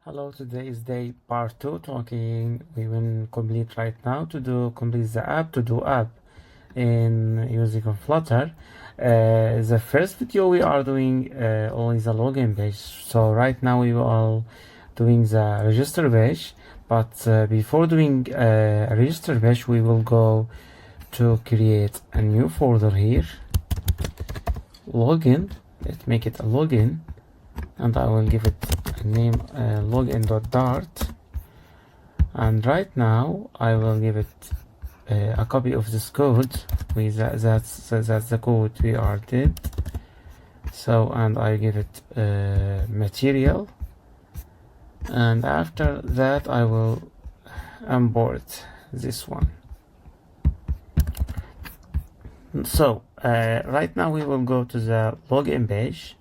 Hello, today is day part 2 talking. We will complete right now complete the app Todo app in using Flutter. The first video we are doing only the login page. So right now we are doing the register page, but before doing a register page, we will go to create a new folder here. Login. Let's make it a login, and I will give it a name login.dart. And right now I will give it a copy of this code. That's the code we are did. So, and I give it material, and after that I will import this one. So right now we will go to the login page,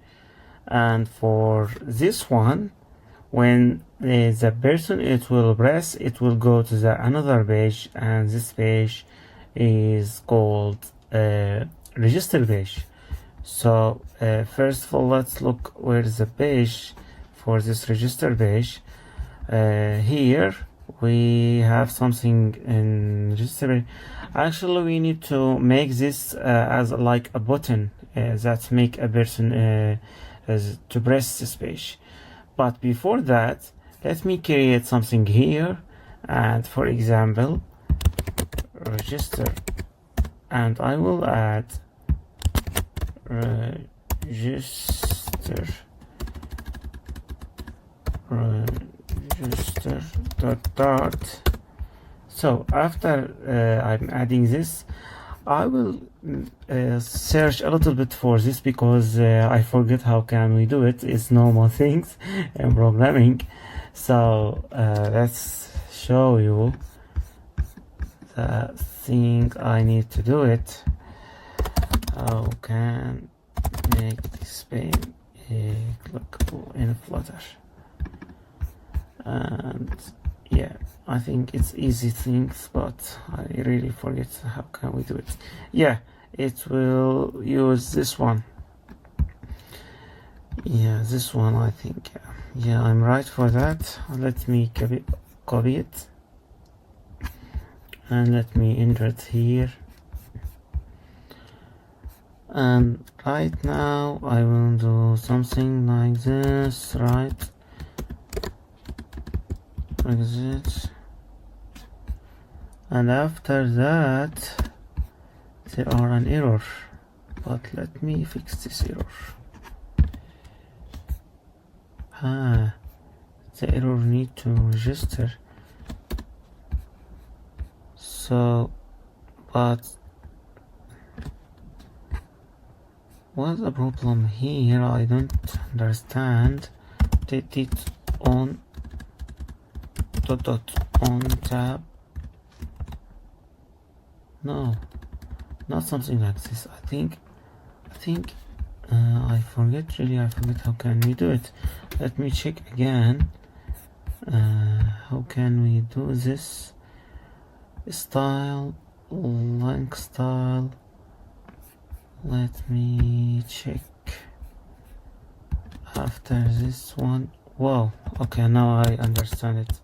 and for this one, when the person it will press, it will go to the another page, and this page is called register page. So first of all, let's look where is the page for this register page. Here we have something in register page. Actually, we need to make this as like a button that make a person to press this page. But before that, let me create something here, and for example, register, and I will add register.dart. So after I'm adding this, I will search a little bit for this because I forget how can we do it. It's normal things in programming. So let's show you the thing I need to do it. How can make Spain clickable in Flutter? And yeah, I think it's easy things, but I really forget how can we do it. Yeah, it will use this one. Yeah, this one, I think. Yeah, I'm right for that. Let me copy it, and let me enter it here. And right now I will do something like this, right? Exit. And after that there are an error, but let me fix this error. The error need to register. So, but what's the problem here? I don't understand. Did it on on tab? No, not something like this. I think I forget how can we do it. Let me check again. How can we do this? Style, link style. Let me check after this one. Wow, okay, now I understand it.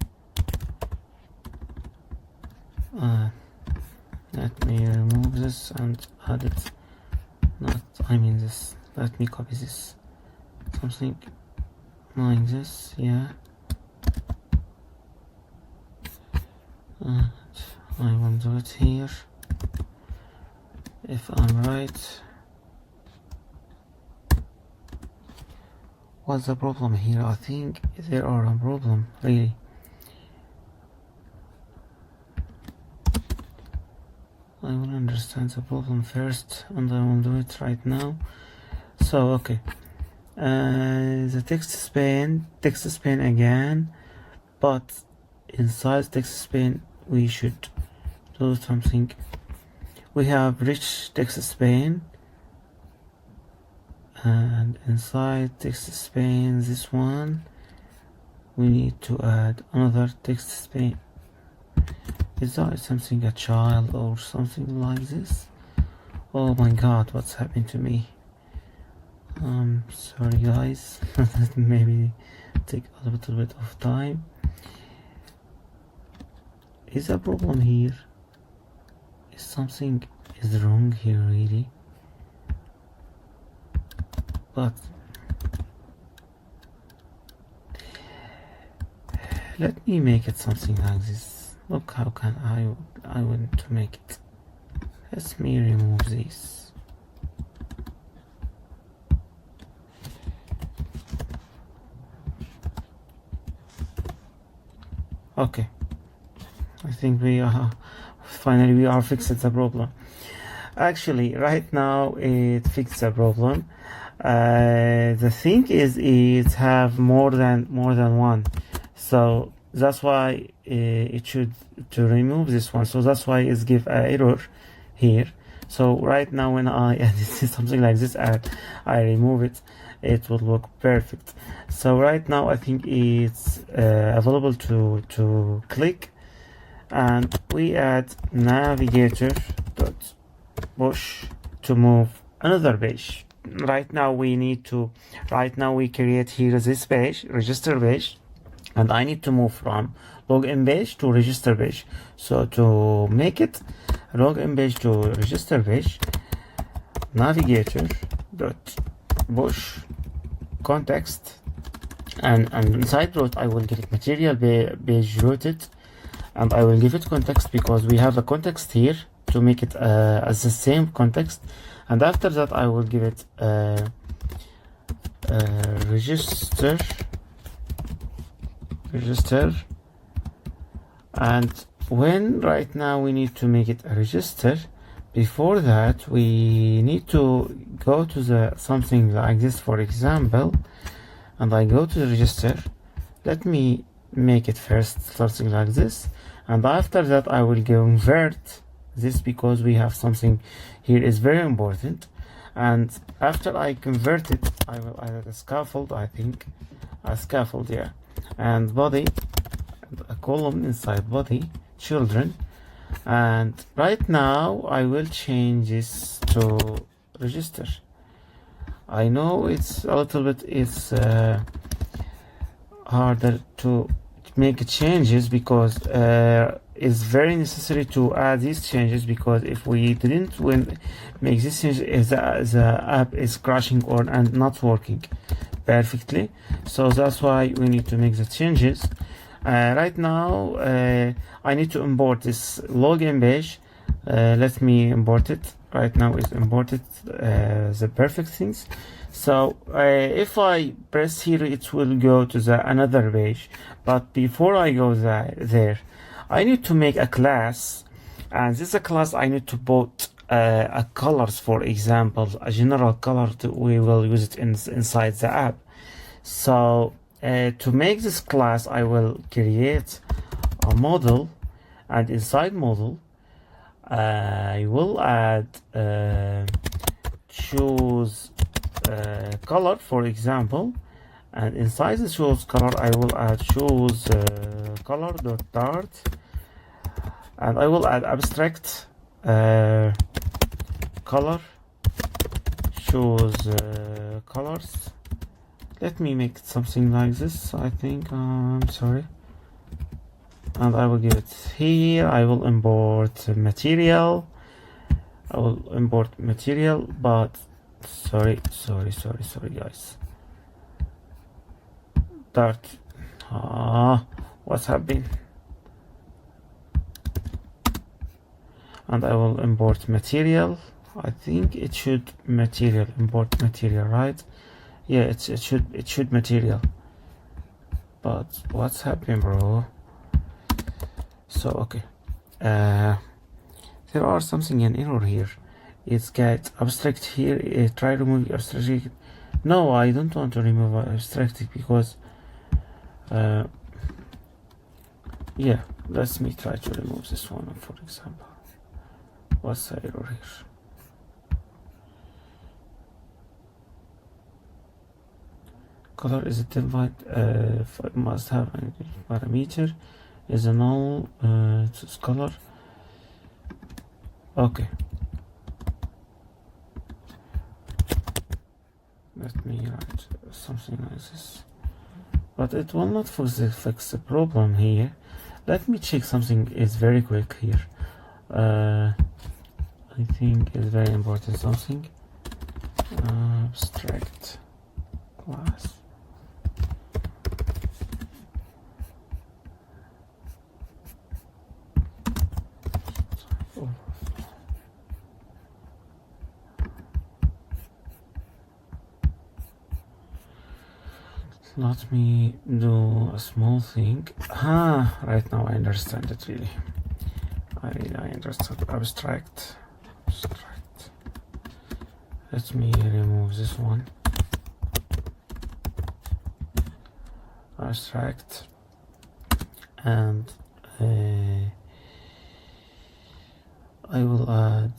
Let me remove this and add it. This. Let me copy this. Something like this, yeah. And I will do it here. If I'm right. What's the problem here? I think there are a problem, really. I will understand the problem first, and I will do it right now. So okay, the text span again, but inside text span we should do something. We have rich text span, and inside text span, this one, we need to add another text span. Is that something a child or something like this? Oh my god, what's happened to me? Sorry guys. Maybe take a little bit of time. Is a problem here? Is something is wrong here really? But let me make it something like this. Look how can I want to make it. Let me remove this. Okay, I think we are finally we are fixed the problem. Actually, right now it fixed the problem. The thing is, it have more than one, so that's why it should to remove this one. So that's why it's give an error here. So right now when I edit something like this and I remove it, it will look perfect. So right now I think it's available to click, and we add navigator dot push to move another page. Right now we create here this page, register page, and I need to move from login page to register page. So to make it login page to register page, navigator dot push context, and inside route I will give it material page routed, and I will give it context because we have a context here to make it as the same context. And after that I will give it register, and when right now we need to make it a register, before that we need to go to the something like this, for example, and I go to the register. Let me make it first something like this, and after that I will convert this because we have something here is very important. And after I convert it, I will add a scaffold, I think a scaffold, yeah, and body, a column inside body, children. And right now I will change this to register. I know it's a little bit harder to make changes because it's very necessary to add these changes, because if we didn't make this change, the app is crashing and not working perfectly. So that's why we need to make the changes. Right now I need to import this login page. Let me import it. Right now it's imported the perfect things. So if I press here, it will go to the another page. But before I go there, I need to make a class, and this is a class I need to put a colors, for example, a general color. We will use it inside the app. So to make this class, I will create a model, and inside model I will add choose color, for example, and inside the choose color I will add choose color dot dart, and I will add abstract color, choose colors. Let me make something like this, I think. I'm sorry. And I will give it here. I will import material. But sorry guys. Dart. What's happening? And I will import material. I think it should import material, right? Yeah, it should material. But what's happening, bro? So okay, there are something an error here. It's got abstract here. Try remove abstract. No, I don't want to remove abstract because yeah, let me try to remove this one, for example. What's the error here? Color is a divide, must have a parameter, is a null, it's color. Okay, let me write something like this. but it will not fix the problem here. Let me check something is very quick here. I think it's very important something. Abstract class. Let me do a small thing. Right now I understand it really. I understand abstract. Let me remove this one. Abstract, and I will add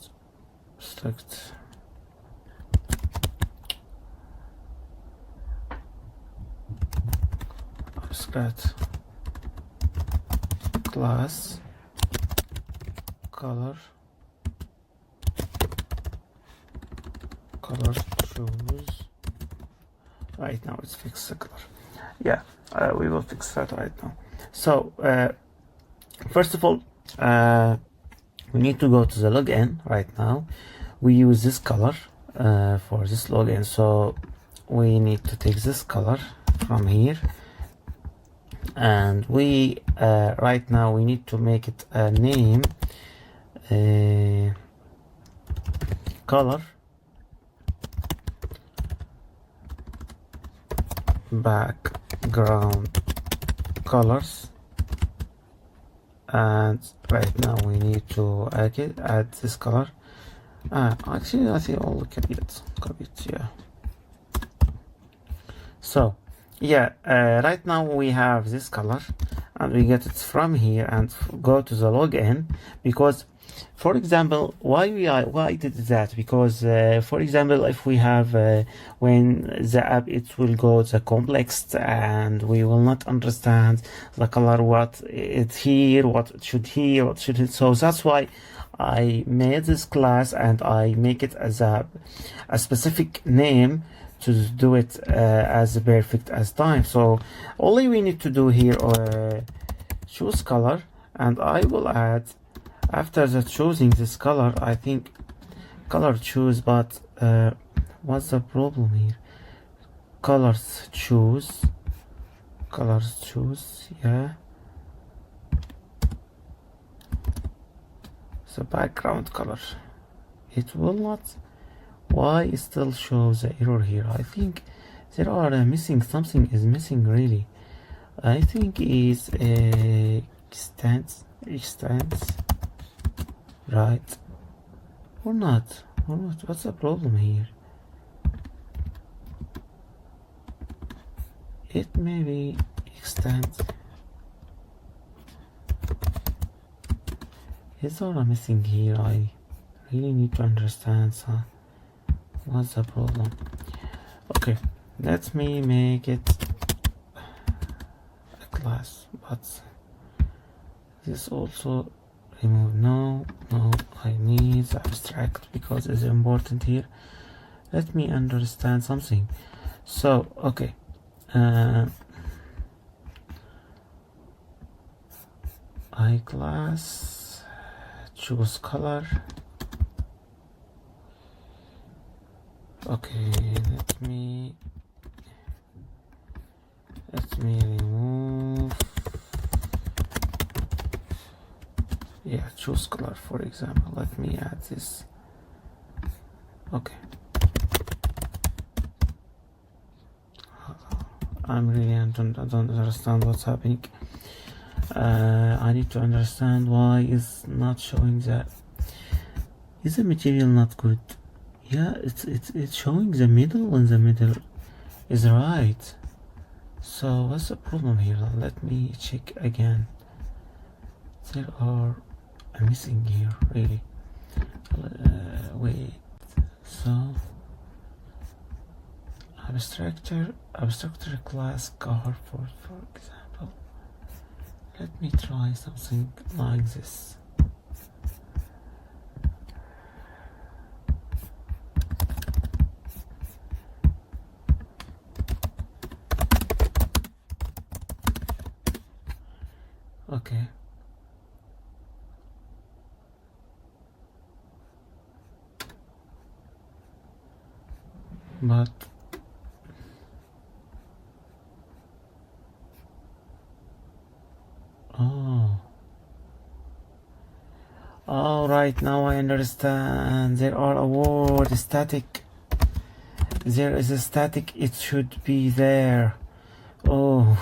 abstract. Abstract class color choose. Right now it's fixed the color. Yeah, we will fix that right now. So first of all, we need to go to the login right now. We use this color for this login, so we need to take this color from here, and we right now we need to make it a name color background colors, and right now we need to add this color. Actually I think I'll copy it, yeah. So yeah, right now we have this color, and we get it from here and go to the login, because for example, why did that? Because for example, if we have when the app, it will go the complex, and we will not understand the color, what it's here, what it should here, what should it. So that's why I made this class, and I make it as a specific name to do it as perfect as time. So only we need to do here choose color, and I will add after that choosing this color, I think color choose, but what's the problem here? Colors choose, yeah. The background color, it will not. Why it still shows the error here? I think there are missing, something is missing really. I think is extends right, or not, what's the problem here? It may be extends. Is there a missing here? I really need to understand what's the problem. Okay, let me make it a class, but this also remove. No, I need the abstract because it's important here. Let me understand something. So okay, I class choose color. Okay, let me remove, yeah, choose color, for example. Let me add this. Okay, I'm really I don't understand what's happening. I need to understand why it's not showing that. Is the material not good? Yeah, it's showing the middle, and the middle is right. So what's the problem here? Let me check again. There are missing here really. Wait. So abstractor class car for example. Let me try something like this. Okay. But oh, all right, now I understand. There are a word static. There is a static. It should be there. Oh,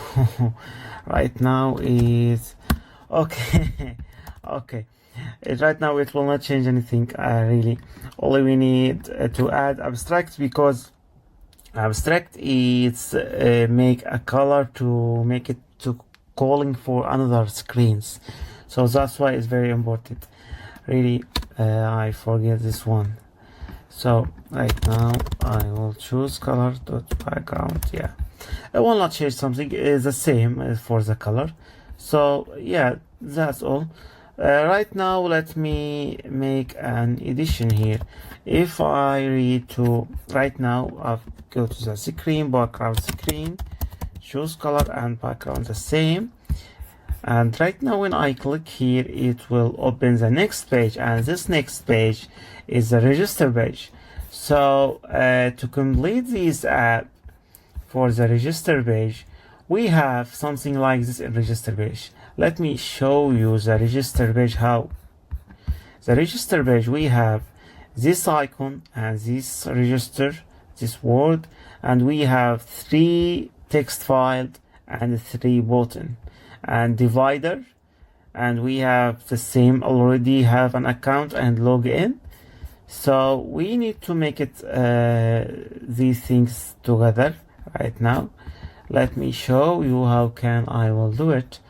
right now is okay. Okay. Right now it will not change anything. Really, only we need to add abstract, because abstract is make a color to make it to calling for another screens. So that's why it's very important. Really, I forget this one. So right now I will choose color dot background. Yeah, I will not change something. Is the same for the color. So yeah, that's all. Right now let me make an edition here. If I read to right now, I'll go to the screen, background screen, choose color and background the same. And right now when I click here, it will open the next page, and this next page is the register page. So to complete this app for the register page, we have something like this in register page. Let me show you the register page. How the register page, we have this icon and this register, this word, and we have 3 text files and 3 button and divider, and we have the same already have an account and log in. So we need to make it these things together right now. Let me show you how can I will do it.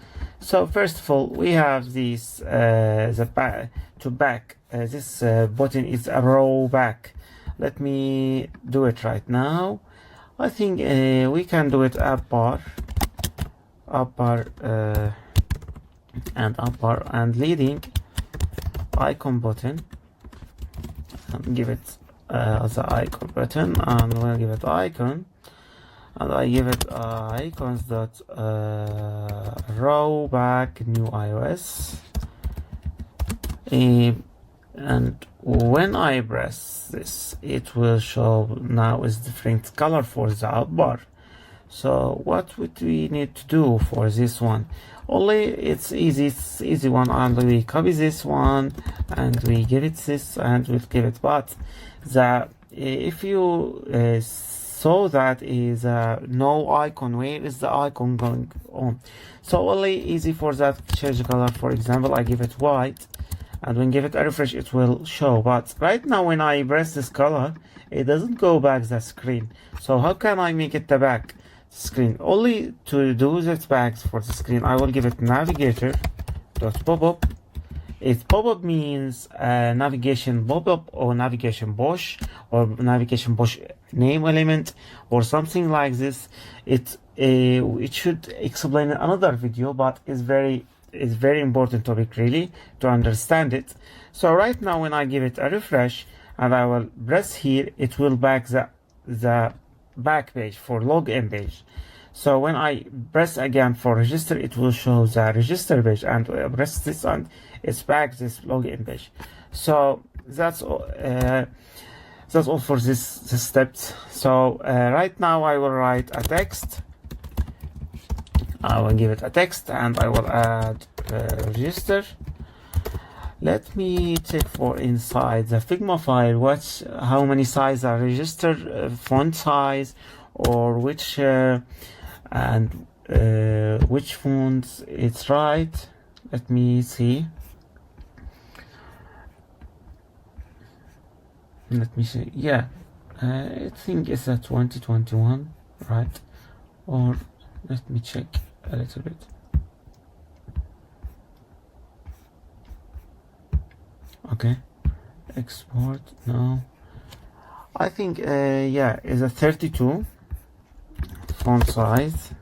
So first of all, we have this the back to back. This button is a row back. Let me do it right now. I think we can do it upper and leading icon button, and give it the icon button, and we'll give it icon, and I give it icons dot row back new iOS. And when I press this, it will show now is different color for the up bar. So what would we need to do for this one? Only it's easy one, and we copy this one and we give it this and we'll give it. But the if you saw that is no icon, where is the icon going on? So only easy for that, change color. For example, I give it white, and when give it a refresh it will show. But right now when I press this color, it doesn't go back the screen. So how can I make it the back screen? Only to do that back for the screen, I will give it navigator dot pop-up. It pop-up means navigation pop-up or navigation push or navigation push name element or something like this. It should explain in another video, but it's very important topic really to understand it. So right now when I give it a refresh and I will press here, it will back the back page for login page. So when I press again for register, it will show the register page, and press this and it's back this login page. So that's all for this steps. So right now I will write a text. I will give it a text and I will add register. Let me check for inside the Figma file how many sizes are registered, font size, or which fonts it's right. Let me see. Yeah, I think it's a 2021, right? Or let me check a little bit. Okay, export. No, I think yeah, is a 32 font size.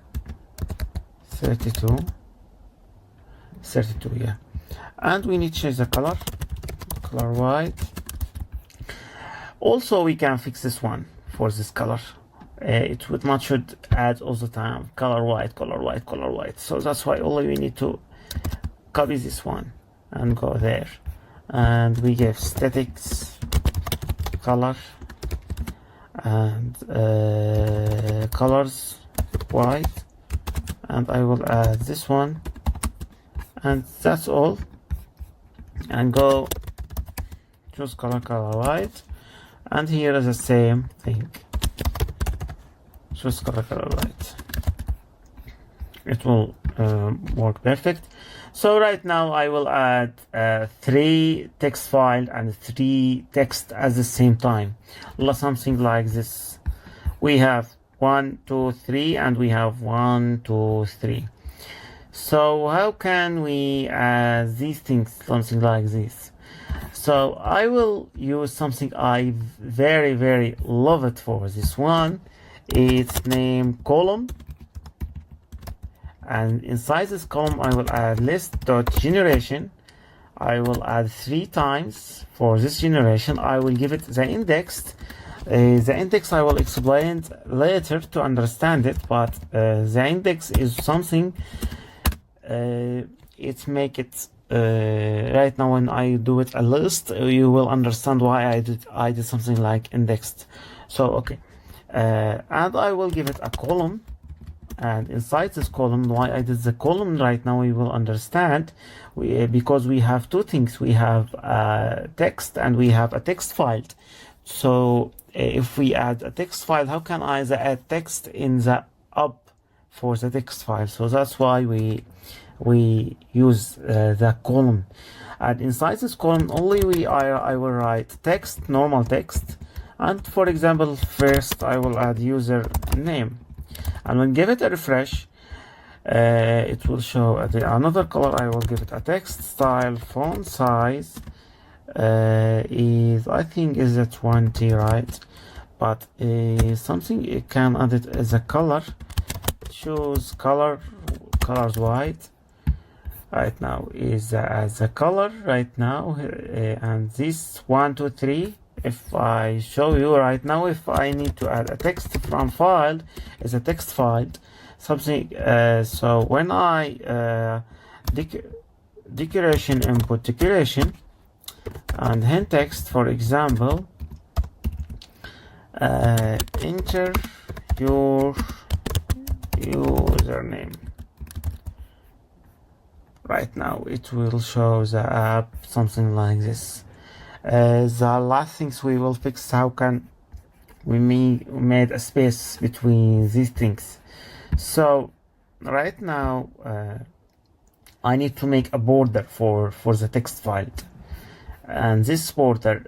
32, yeah. And we need to change the color white. Also we can fix this one for this color. It should add all the time color white. So that's why only we need to copy this one and go there, and we give statics color and colors white, and I will add this one, and that's all, and go choose color white, and here is the same thing, choose color white. It will work perfect. So right now I will add 3 text file and 3 text at the same time, something like this. We have 1, 2, 3, and we have 1, 2, 3. So how can we add these things, something like this? So I will use something I very love it for this one. It's named column, and inside this column I will add list.generation. I will add 3 times for this generation. I will give it the index. The index I will explain later to understand it, but the index is something it make it right now when I do it a list, you will understand why I did something like indexed. So okay, and I will give it a column, and inside this column, why I did the column right now we will understand, because we have 2 things. We have text and we have a text file. So if we add a text file, how can I add text in the up for the text file? So that's why we use the column, and inside this column only I will write text, normal text, and for example first I will add user name, and when give it a refresh, it will show another color. I will give it a text style, font size is I think is a 20, right? But something you can add it as a color. Choose colors white. Right now is as a color right now, and this 1, 2, 3. If I show you right now, if I need to add a text from file, is a text file, something. So when I decoration input decoration and hint text, for example, enter your username. Right now it will show the app something like this. The last things we will fix, how can we made a space between these things. So right now I need to make a border for the text file, and this border,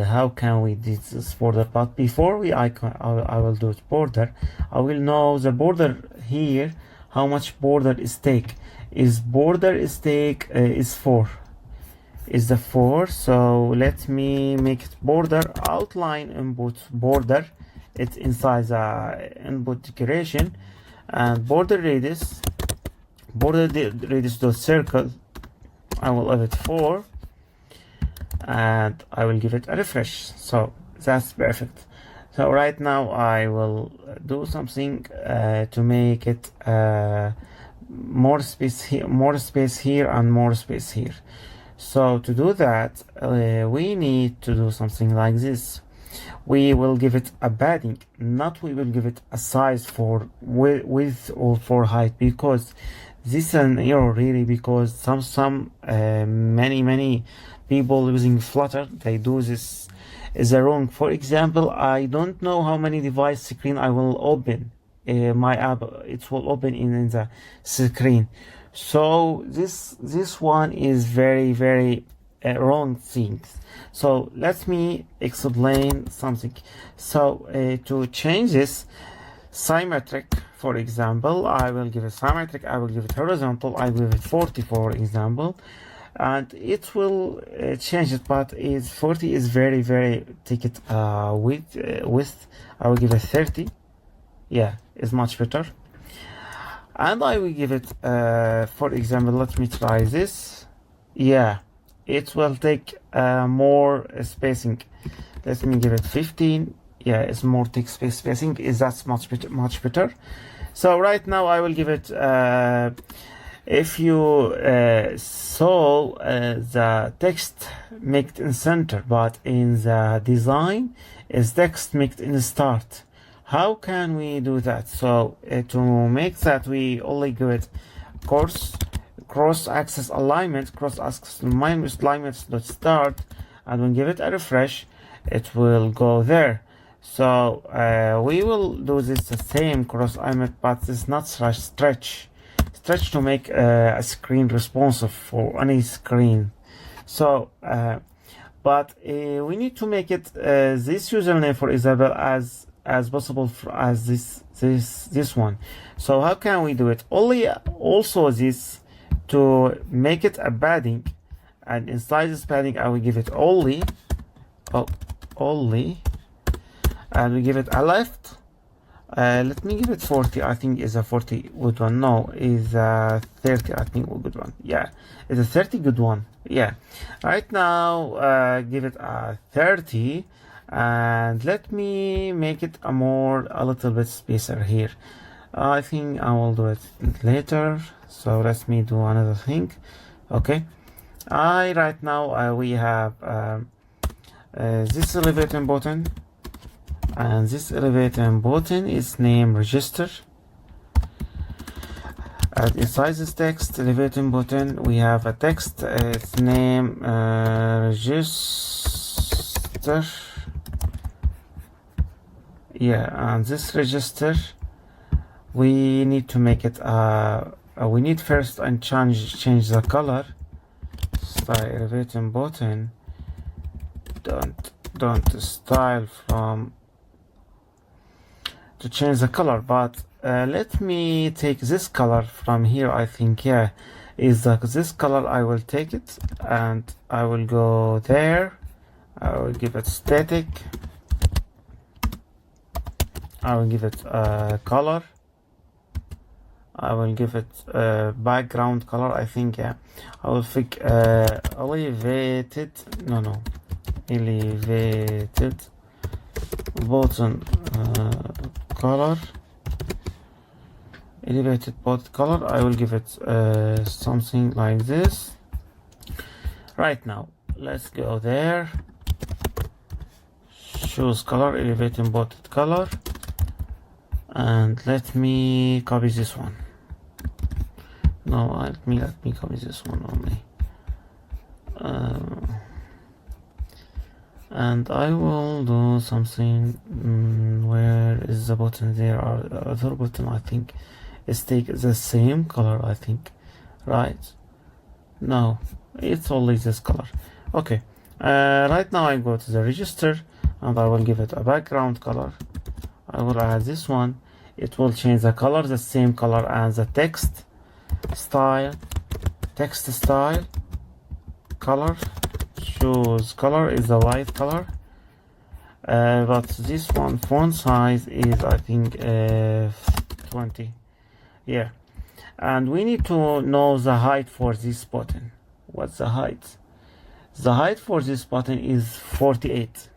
how can we do this border? But before I will do border, I will know the border here, how much border is take. Is 4, is the 4. So let me make it border outline input border. It's inside the input decoration, and border radius dot circle, I will have it 4, and I will give it a refresh. So that's perfect. So right now I will do something to make it more space here, and more space here. So to do that, we need to do something like this. We will give it a padding, not we will give it a size for width or for height, because this is an error really, because many people using Flutter, they do this is wrong. For example, I don't know how many device screen I will open. My app, it will open in the screen. So this one is very wrong things. So let me explain something. So to change this symmetric, for example, I will give it symmetric, I will give it horizontal, I will give it 40 for example, and it will change it, but 40 is very take it width. I will give it 30. Yeah, it's much better. And I will give it for example, let me try this. Yeah, it will take more spacing. Let me give it 15. Yeah, it's more take spacing. Is that much better? So right now I will give it if you saw the text made in center, but in the design is text made in start. How can we do that? So to make that, we only give it cross-axis alignment dot start, and when give it a refresh, it will go there. So we will do this the same cross alignment, but it's not stretch to make a screen responsive for any screen. So but we need to make it this username for Isabel as possible as this one. So how can we do it? Also this to make it a padding, and inside this padding I will give it only, and we give it a left. Let me give it 40. I think is a 40 good one. No, is a 30. I think a good one. Yeah, it's a 30 good one. Yeah. Right now, give it a 30, and let me make it a little bit spacer here. I think I will do it later. So let me do another thing. Okay. Right now we have this elevator button. And this elevator button is named register. And inside this text elevator button, we have a text. It's named register. Yeah, and this register, we need to make it. We need first and change the color. Style elevator button. Don't style from. To change the color, but let me take this color from here. I think is this color. I will take it and I will go there. I will give it static. I will give it color. I will give it background color. I think I will pick elevated. No, elevated button. Color, elevated bot color. I will give it something like this. Right now, let's go there. Choose color, elevated bot color, and let me copy this one. No, let me copy this one only. And I will do something. Where is the button? There are other button. I think it's take the same color. I think, right? No, it's only this color. Okay. Right now I go to the register and I will give it a background color. I will add this one. It will change the color, the same color as the text style. Text style color. Choose color is the white color, but this one font size is I think 20. Yeah, and we need to know the height for this button. What's the height? The height for this button is 48.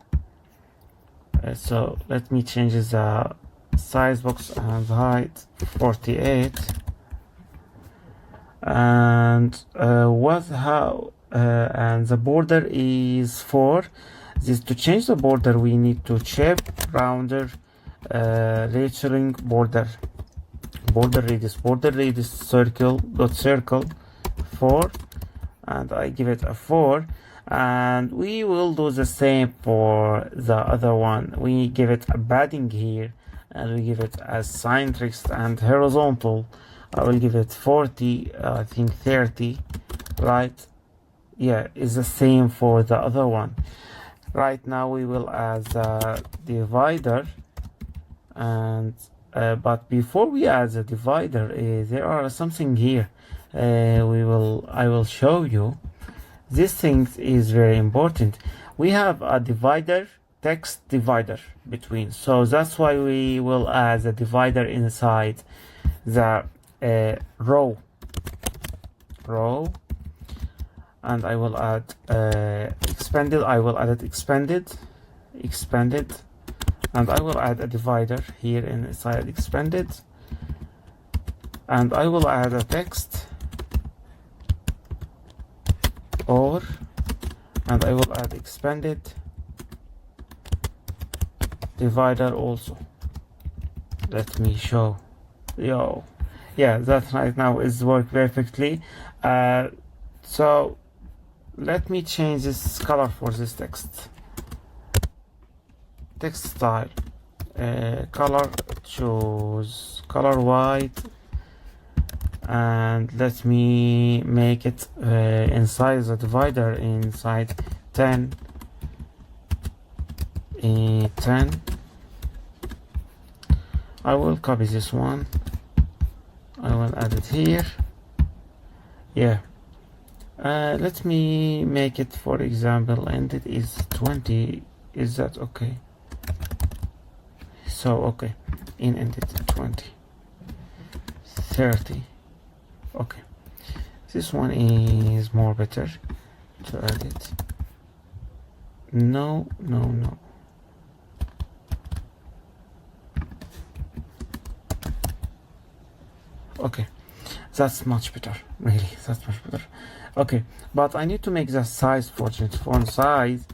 So let me change the size box and height 48. And and the border is 4. This to change the border, we need to shape rounder lettering border radius circle 4, and I give it a 4. And we will do the same for the other one. We give it a padding here, and we give it as symmetric and horizontal. I will give it 40. I think 30, right? Yeah, it's the same for the other one. Right now we will add the divider, and but before we add the divider, there are something here. I will show you. This thing is very important. We have a divider, text divider between, so that's why we will add the divider inside the row. And I will add expanded. I will add it expanded, and I will add a divider here inside expanded, and I will add a text or, and I will add expanded divider also. Let me show. Yeah, that right now is work perfectly. So let me change this color for this text style. Color, choose color white, and let me make it inside the divider inside 10 10. I will copy this one, I will add it here. Yeah, let me make it, for example, and it is 20. Is that okay? So okay, ended 20, 30. Okay, this one is more better to add it. No. Okay, that's much better, really, that's much better. Okay, but I need to make the size for font size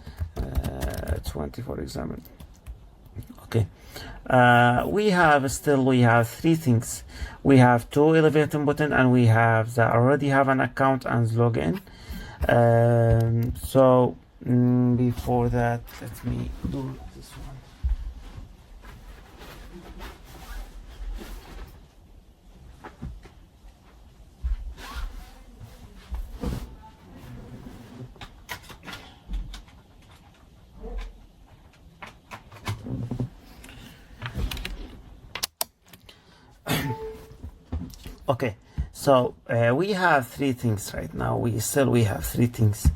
20, for example. Okay, we have three things. We have two elevator button, and we have already have an account and login. So before that, let me do this one. Okay, so we have three things right now. We have three things.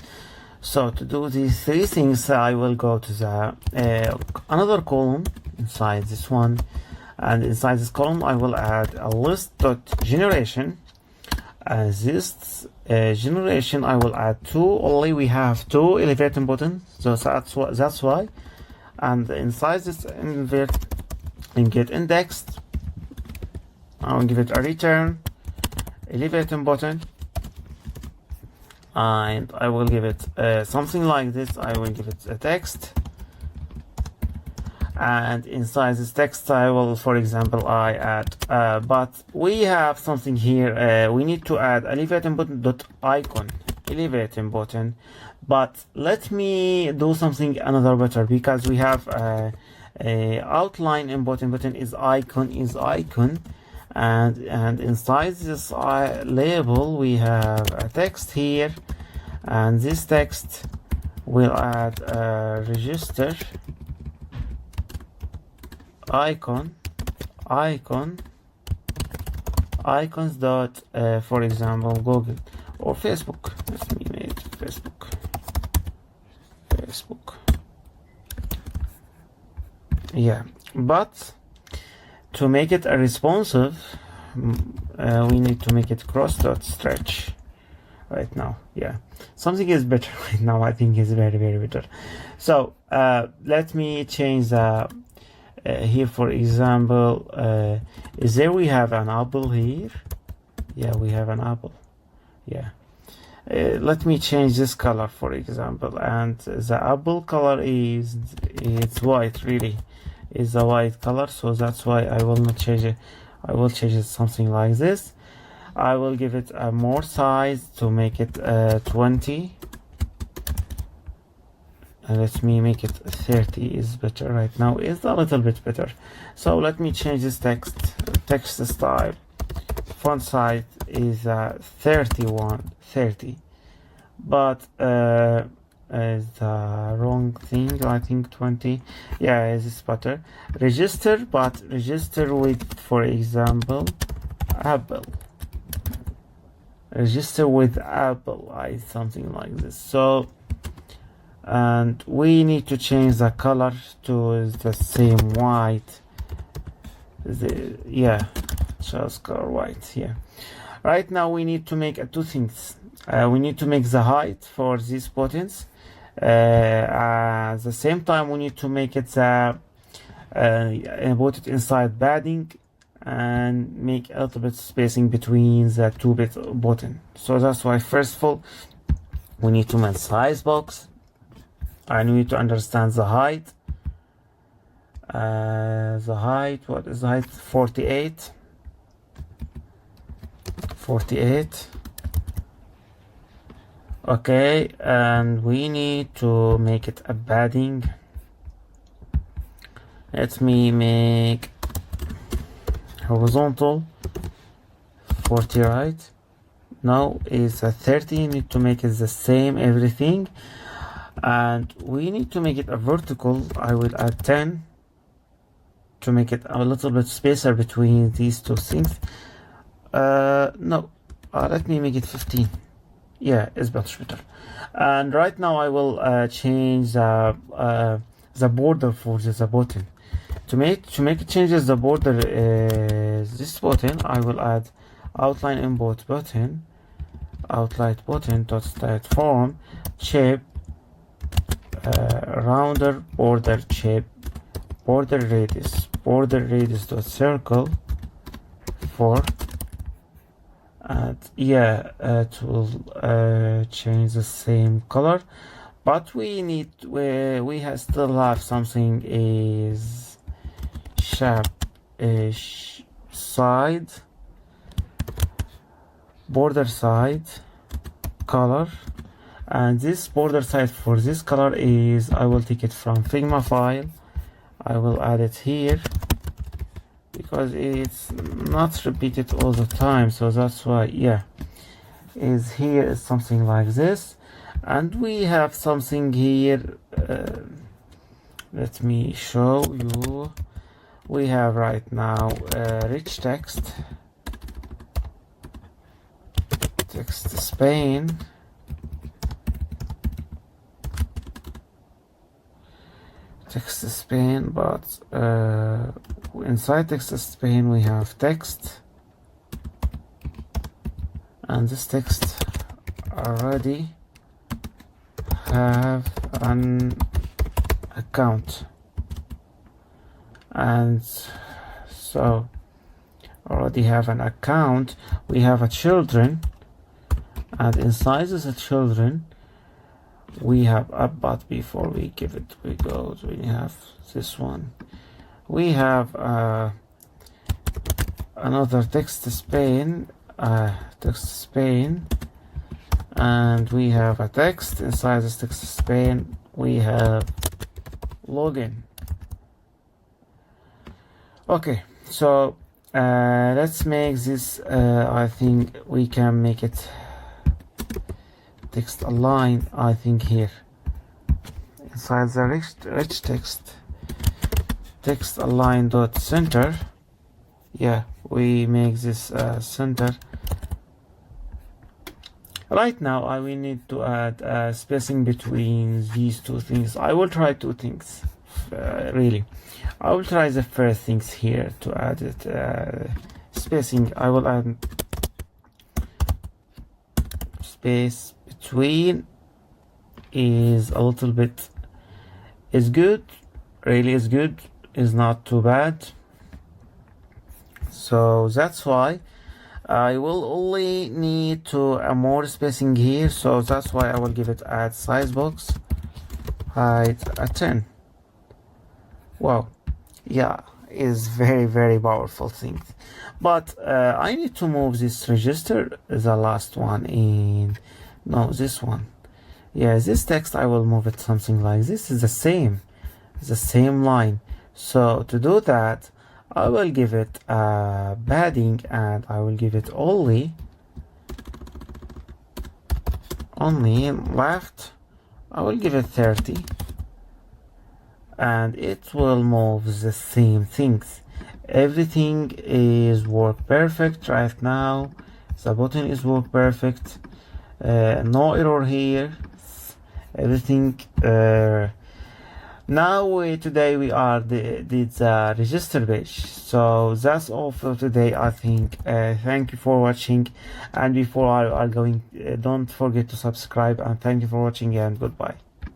So to do these three things, I will go to the another column inside this one, and inside this column I will add a list.generation. This generation I will add two. Only we have two elevator buttons, so that's why. And inside this invert and get indexed, I will give it a return elevator button, and I will give it something like this. I will give it a text, and inside this text I will, for example, I add but we have something here. We need to add elevator button dot icon elevator button, but let me do something another better, because we have a outline and button is icon, and inside this label we have a text here, and this text will add a register icons dot for example Google or Facebook. Let me make it Facebook. Yeah, but to make it a responsive, we need to make it cross.stretch right now. Yeah, something is better right now. I think is very better. So let me change the here, for example, is there we have an apple here. Yeah, we have an apple. Yeah, let me change this color, for example, and the apple color it's white, really is a white color, so that's why I will not change it. I will change it something like this. I will give it a more size to make it 20, and let me make it 30 is better right now. It's a little bit better. So let me change this text style. Font size is 30, but is the wrong thing. I think 20. Yeah, this is better. Register with, for example, Apple. Register with Apple, something like this. So, and we need to change the color to the same white. Just color white. Yeah. Right now we need to make two things. We need to make the height for these buttons. At the same time, we need to make it put it inside padding and make a little bit spacing between the two button. So that's why first of all We need to make size box, and we need to understand the height. The height, what is the height? 48. Okay, and we need to make it a padding. Let me make horizontal 40, right? Now is a 30. Need to make it the same everything, and we need to make it a vertical. I will add 10 to make it a little bit spacer between these two things. No, let me make it 15. Yeah, it's much better. And right now I will change the border for the button. To make changes the border this button, I will add outline input button, outline button dot style form shape, rounder border shape, border radius dot circle for, and yeah, it will change the same color, but we need still have something is sharp side, border side color, and this border side for this color is, I will take it from Figma file. I will add it here because it's not repeated all the time, so that's why, yeah, is here is something like this. And we have something here, let me show you. We have right now rich text Spain, but inside text Spain we have text, and this text already have an account, and so already have an account. We have a children, and inside the children we have but before we give it, we have this one. We have another text Spain, and we have a text. Inside this text Spain we have login. Okay, so let's make this, I think we can make it text align, I think here inside the rich text align dot center. Yeah, we make this center. Right now we need to add spacing between these two things. I will try two things, really. I will try the first things here to add it spacing. I will add space between is a little bit, is good, really is good, is not too bad. So that's why I will only need to more spacing here, so that's why I will give it add size box height at 10. Wow, yeah, is very powerful thing. But I need to move this register, the last one in, no, this one. Yeah, this text I will move it something like this. Is the same line. So to do that, I will give it padding, and I will give it only left. I will give it 30, and it will move the same things. Everything is work perfect right now. The button is work perfect. No error here. Everything. Now today we did the register page. So that's all for today, I think. Thank you for watching, and before I are going, don't forget to subscribe, and thank you for watching, and goodbye.